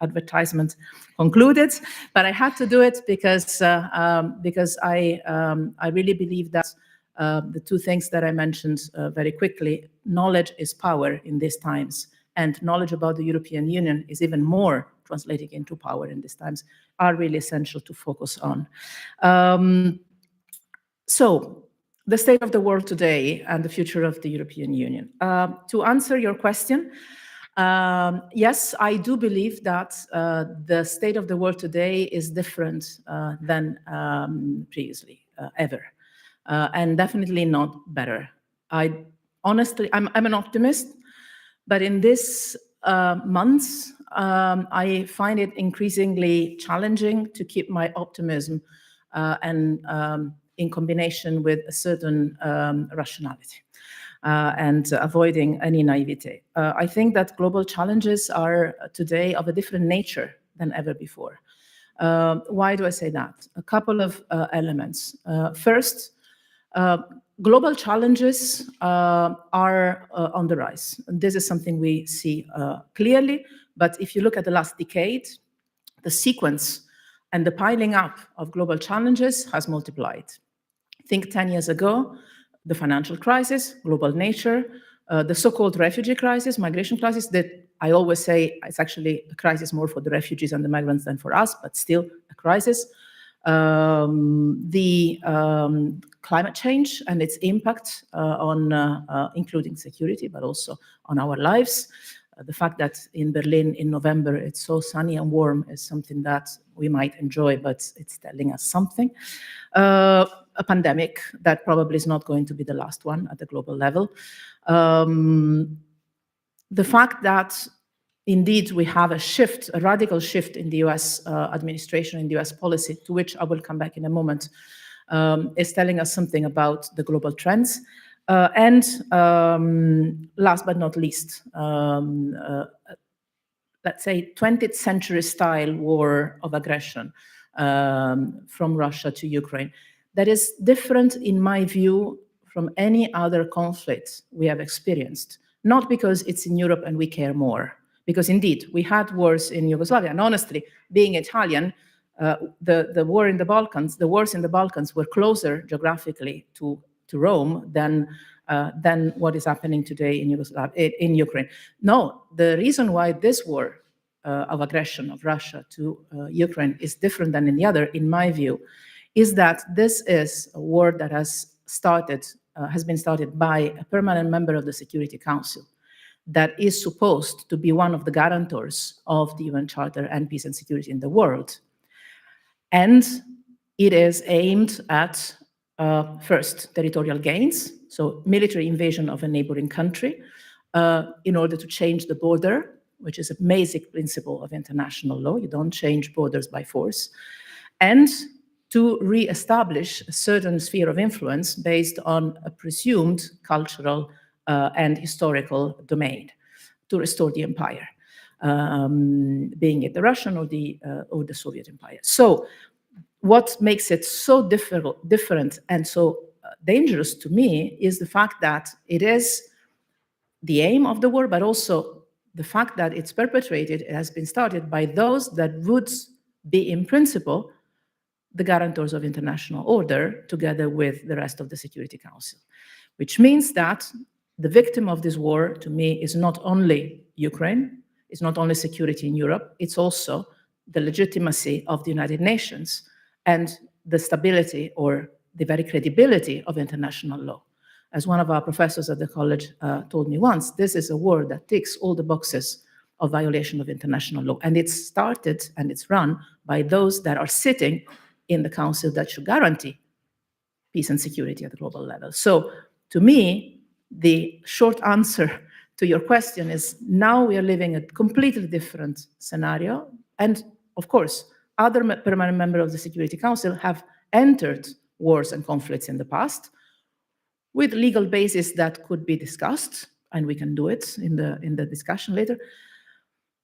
advertisement concluded, but I had to do it because I really believe that the two things that I mentioned very quickly, knowledge is power in these times, and knowledge about the European Union is even more translating into power in these times, are really essential to focus on. So, the state of the world today and the future of the European Union. To answer your question, yes, I do believe that the state of the world today is different than previously, ever, and definitely not better. Honestly, I'm an optimist, but in this months, I find it increasingly challenging to keep my optimism and in combination with a certain rationality and avoiding any naivete. I think that global challenges are today of a different nature than ever before. Why do I say that? A couple of elements. First, global challenges are on the rise. And this is something we see clearly, but if you look at the last decade, the sequence and the piling up of global challenges has multiplied. Think 10 years ago, the financial crisis, global nature, the so-called refugee crisis, migration crisis, that I always say it's actually a crisis more for the refugees and the migrants than for us, but still a crisis. The climate change and its impact on including security, but also on our lives. The fact that in Berlin in November it's so sunny and warm is something that we might enjoy, but it's telling us something. A pandemic that probably is not going to be the last one at the global level. The fact that indeed we have a shift, a radical shift in the US administration, in the US policy, to which I will come back in a moment, is telling us something about the global trends. And last but not least, let's say 20th century style war of aggression from Russia to Ukraine. That is different, in my view, from any other conflict we have experienced. Not because it's in Europe and we care more, because indeed we had wars in Yugoslavia. And honestly, being Italian, the wars in the Balkans were closer geographically to Rome than what is happening today in Ukraine. No, the reason why this war of aggression of Russia to Ukraine is different than in the other, in my view, is that this is a war that has been started by a permanent member of the Security Council that is supposed to be one of the guarantors of the UN Charter and peace and security in the world. And it is aimed at, first, territorial gains, so military invasion of a neighboring country in order to change the border, which is a basic principle of international law. You don't change borders by force. And to re-establish a certain sphere of influence based on a presumed cultural and historical domain, to restore the empire, being it the Russian or the Soviet Empire. So what makes it so different and so dangerous to me is the fact that it is the aim of the war, but also the fact that it's perpetrated, it has been started by those that would be, in principle, the guarantors of international order, together with the rest of the Security Council. Which means that the victim of this war, to me, is not only Ukraine, it's not only security in Europe, it's also the legitimacy of the United Nations and the stability or the very credibility of international law. As one of our professors at the college told me once, this is a war that ticks all the boxes of violation of international law. And it's started and it's run by those that are sitting in the council that should guarantee peace and security at the global level. So to me, the short answer to your question is now we are living a completely different scenario. And of course, other permanent members of the Security Council have entered wars and conflicts in the past with legal basis that could be discussed, and we can do it in the discussion later.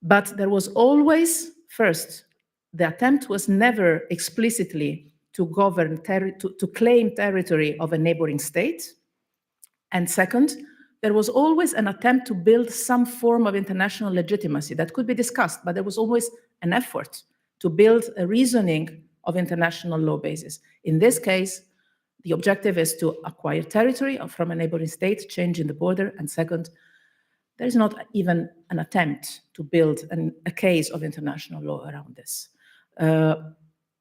But there was always, first, the attempt was never explicitly to govern, to claim territory of a neighboring state. And second, there was always an attempt to build some form of international legitimacy that could be discussed, but there was always an effort to build a reasoning of international law basis. In this case, the objective is to acquire territory from a neighboring state, changing the border, and second, there is not even an attempt to build a case of international law around this.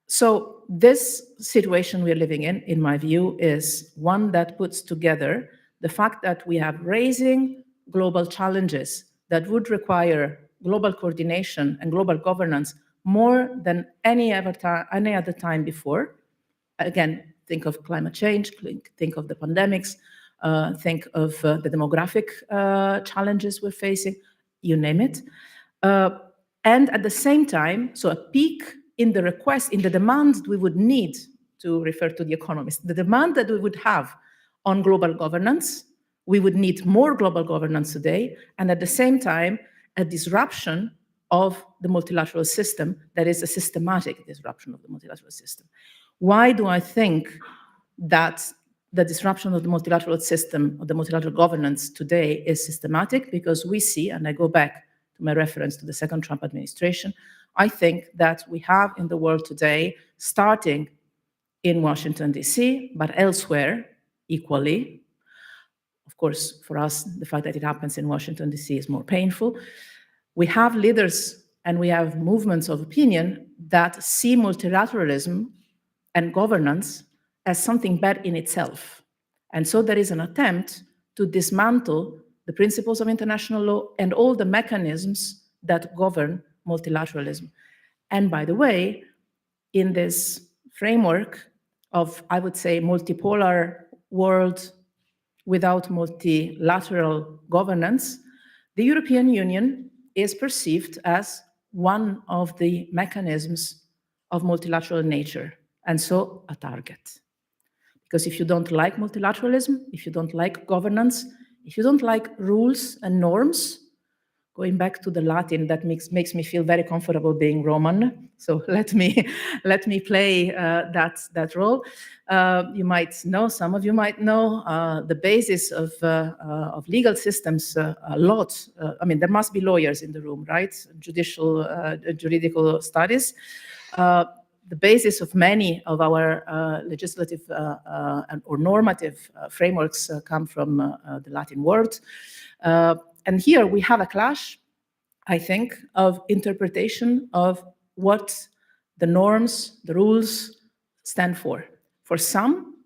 So this situation we're living in my view, is one that puts together the fact that we have raising global challenges that would require global coordination and global governance more than any other time before. Again, think of climate change, think of the pandemics, think of the demographic challenges we're facing, you name it. And at the same time, so a peak in the request, in the demand we would need, to refer to The Economist, the demand that we would have on global governance, we would need more global governance today, and at the same time, a disruption of the multilateral system that is a systematic disruption of the multilateral system. Why do I think that the disruption of the multilateral system, of the multilateral governance today is systematic? Because we see, and I go back to my reference to the second Trump administration, I think that we have in the world today, starting in Washington, D.C., but elsewhere equally. Of course, for us, the fact that it happens in Washington, D.C. is more painful. We have leaders and we have movements of opinion that see multilateralism and governance as something bad in itself. And so there is an attempt to dismantle the principles of international law and all the mechanisms that govern multilateralism. And by the way, in this framework of, I would say, multipolar world without multilateral governance, the European Union is perceived as one of the mechanisms of multilateral nature, and so a target. Because if you don't like multilateralism, if you don't like governance, if you don't like rules and norms, going back to the Latin, that makes me feel very comfortable being Roman. So let me play that role. You might know, some of you might know, the basis of legal systems a lot. I mean, there must be lawyers in the room, right? Juridical studies. The basis of many of our legislative or normative frameworks come from the Latin word. And here we have a clash, I think, of interpretation of what the norms, the rules stand for. For some,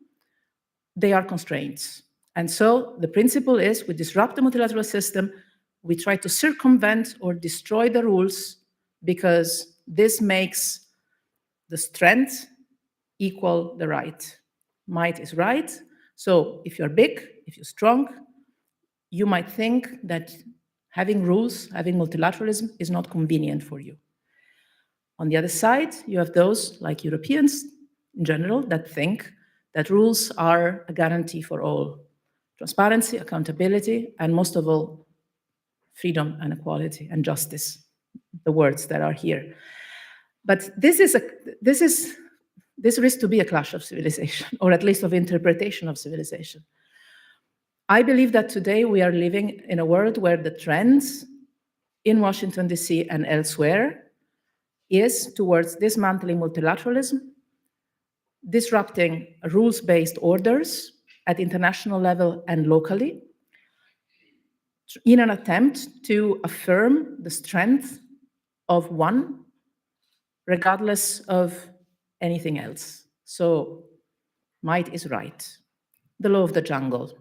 they are constraints. And so the principle is we disrupt the multilateral system, we try to circumvent or destroy the rules because this makes the strength equal the right. Might is right. So if you're big, if you're strong, you might think that having rules, having multilateralism is not convenient for you. On the other side, you have those, like Europeans in general, that think that rules are a guarantee for all. Transparency, accountability, and most of all, freedom and equality and justice, the words that are here. But this risks to be a clash of civilization, or at least of interpretation of civilization. I believe that today we are living in a world where the trends in Washington, D.C. and elsewhere is towards dismantling multilateralism, disrupting rules-based orders at international level and locally, in an attempt to affirm the strength of one, regardless of anything else. So might is right, the law of the jungle.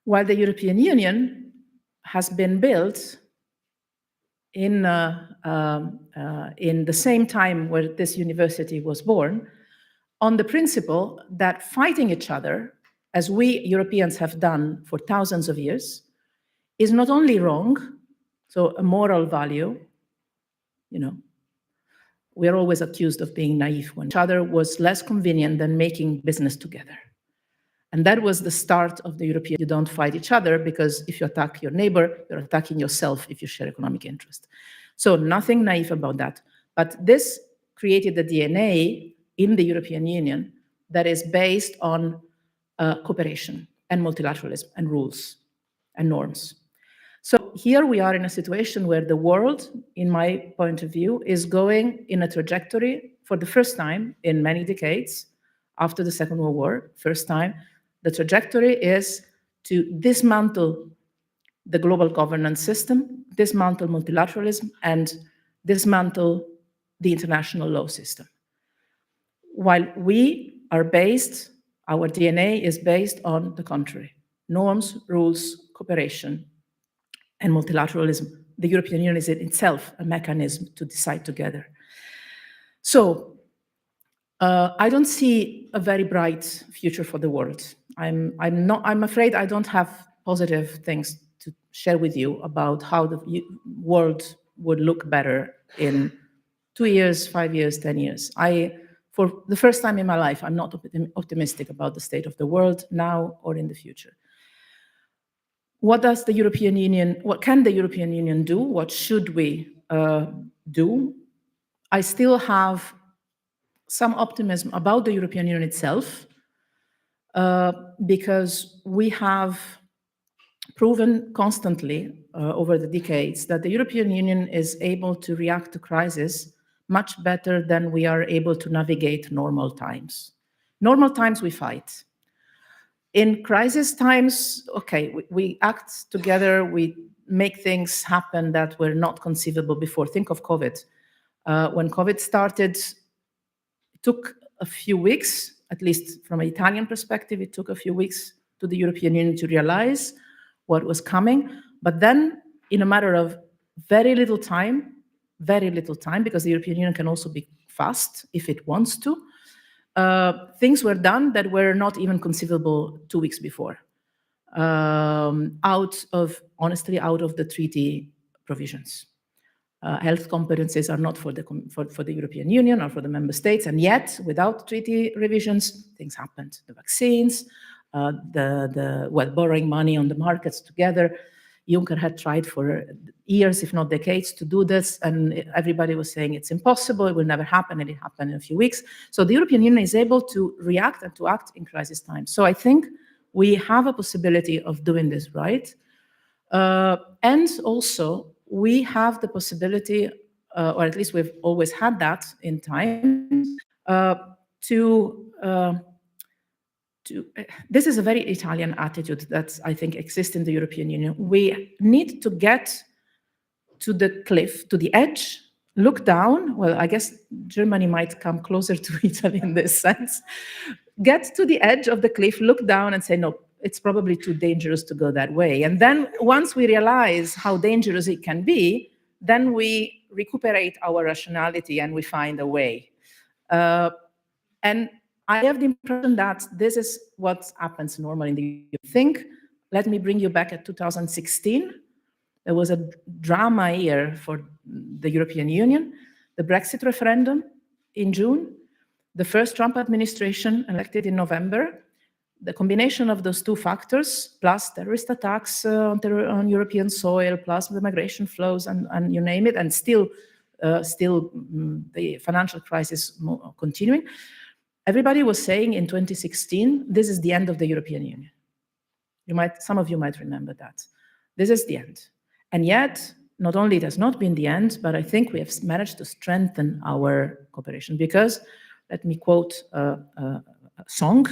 While the European Union has been built in the same time where this university was born, on the principle that fighting each other, as we Europeans have done for thousands of years, is not only wrong, so a moral value, you know, we are always accused of being naive when each other was less convenient than making business together. And that was the start of the European. You don't fight each other because if you attack your neighbor, you're attacking yourself if you share economic interest. So nothing naive about that. But this created the DNA in the European Union that is based on cooperation and multilateralism and rules and norms. So here we are in a situation where the world, in my point of view, is going in a trajectory for the first time in many decades after the Second World War. First time, the trajectory is to dismantle the global governance system, dismantle multilateralism, and dismantle the international law system. While we are based, our DNA is based on the contrary: norms, rules, cooperation, and multilateralism. The European Union is in itself a mechanism to decide together. So I don't see a very bright future for the world. I'm afraid I don't have positive things to share with you about how the world would look better in 2 years, 5 years, 10 years. For the first time in my life, I'm not optimistic about the state of the world now or in the future. What does the European Union, what can the European Union do? What should we do? I still have some optimism about the European Union itself, because we have proven constantly over the decades that the European Union is able to react to crisis much better than we are able to navigate normal times. Normal times we fight. In crisis times, okay, we act together, we make things happen that were not conceivable before. Think of COVID. When COVID started, it took a few weeks, at least from an Italian perspective, it took a few weeks to the European Union to realize what was coming. But then, in a matter of very little time, because the European Union can also be fast if it wants to, things were done that were not even conceivable 2 weeks before, honestly, out of the treaty provisions. Health competencies are not for the European Union or for the member states, and yet, without treaty revisions, things happened. The vaccines, borrowing money on the markets together. Juncker had tried for years, if not decades, to do this, and everybody was saying it's impossible, it will never happen, and it happened in a few weeks. So the European Union is able to react and to act in crisis times. So I think we have a possibility of doing this right. And also, we have the possibility, or at least we've always had that in time, this is a very Italian attitude that I think exists in the European Union. We need to get to the cliff, to the edge, look down. Well, I guess Germany might come closer to Italy in this sense. Get to the edge of the cliff, look down and say, no, it's probably too dangerous to go that way. And then once we realize how dangerous it can be, then we recuperate our rationality and we find a way. And I have the impression that this is what happens normally in the think. Let me bring you back at 2016. There was a drama year for the European Union, the Brexit referendum in June, the first Trump administration elected in November. The combination of those two factors, plus terrorist attacks on European soil, plus the migration flows, and you name it, and still the financial crisis continuing. Everybody was saying in 2016, this is the end of the European Union. Some of you might remember that. This is the end. And yet, not only it has not been the end, but I think we have managed to strengthen our cooperation. Because, let me quote a song.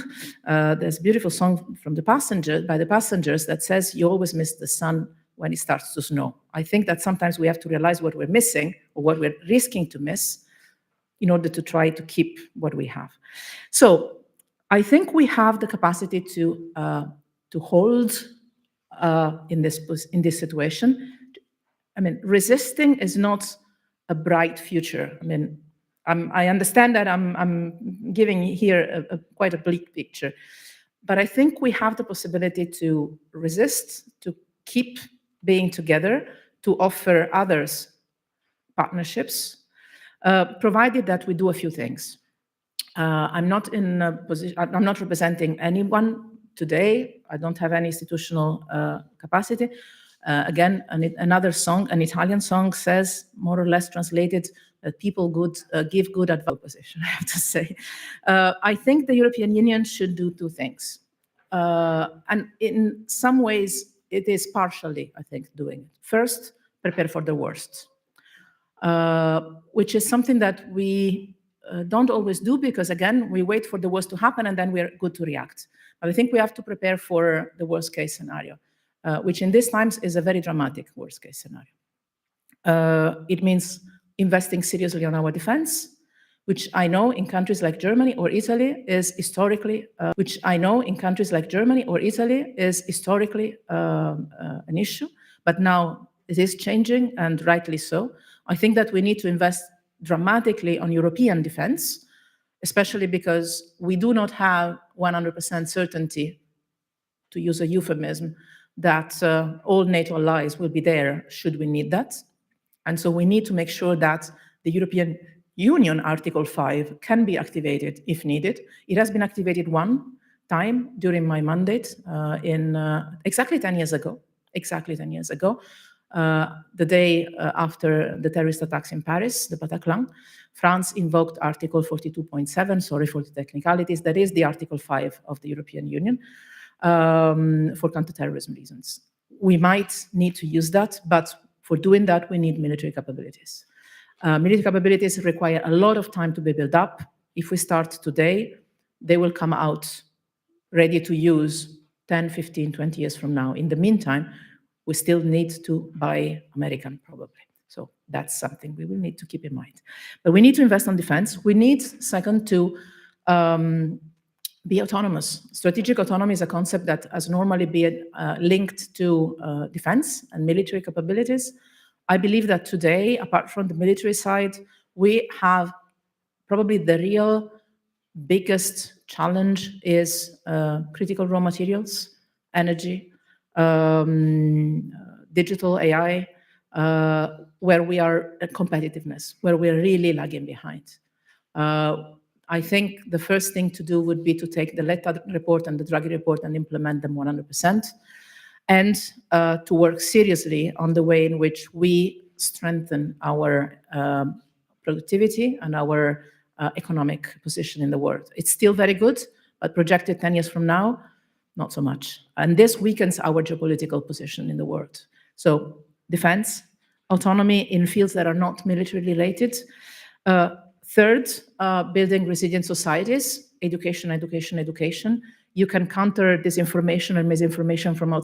There's a beautiful song by the Passengers that says, "You always miss the sun when it starts to snow." I think that sometimes we have to realize what we're missing or what we're risking to miss in order to try to keep what we have. So I think we have the capacity to hold in this situation. I mean, resisting is not a bright future. I mean, I understand that I'm giving here quite a bleak picture, but I think we have the possibility to resist, to keep being together, to offer others partnerships, provided that we do a few things. I'm not in a position. I'm not representing anyone today. I don't have any institutional capacity. Again, another song, an Italian song, says, more or less translated, that people give good advice. Position, I have to say. I think the European Union should do two things, and in some ways, it is partially, I think, doing it. First, prepare for the worst, which is something that we don't always do because, again, we wait for the worst to happen and then we're good to react. But I think we have to prepare for the worst case scenario, which in these times is a very dramatic worst case scenario. It means investing seriously on our defense, which I know in countries like Germany or Italy is historically, an issue, but now it is changing, and rightly so. I think that we need to invest dramatically on European defense, especially because we do not have 100% certainty, to use a euphemism, that all NATO allies will be there should we need that. And so we need to make sure that the European Union Article 5 can be activated if needed. It has been activated one time during my mandate exactly 10 years ago, the day after the terrorist attacks in Paris, the Bataclan. France invoked Article 42.7, sorry for the technicalities, that is the Article 5 of the European Union, for counterterrorism reasons. We might need to use that, but for doing that, we need military capabilities. Military capabilities require a lot of time to be built up. If we start today, they will come out ready to use 10, 15, 20 years from now. In the meantime, we still need to buy American, probably. So that's something we will need to keep in mind. But we need to invest on defense. We need, second, to be autonomous. Strategic autonomy is a concept that has normally been linked to defense and military capabilities. I believe that today, apart from the military side, we have probably the real biggest challenge is critical raw materials, energy, digital AI, where we are at competitiveness, where we're really lagging behind. I think the first thing to do would be to take the Letta report and the Draghi report and implement them 100%, and to work seriously on the way in which we strengthen our productivity and our economic position in the world. It's still very good, but projected 10 years from now, not so much. And this weakens our geopolitical position in the world. So defense, autonomy in fields that are not military related. Third, building resilient societies, education. You can counter disinformation and misinformation from outside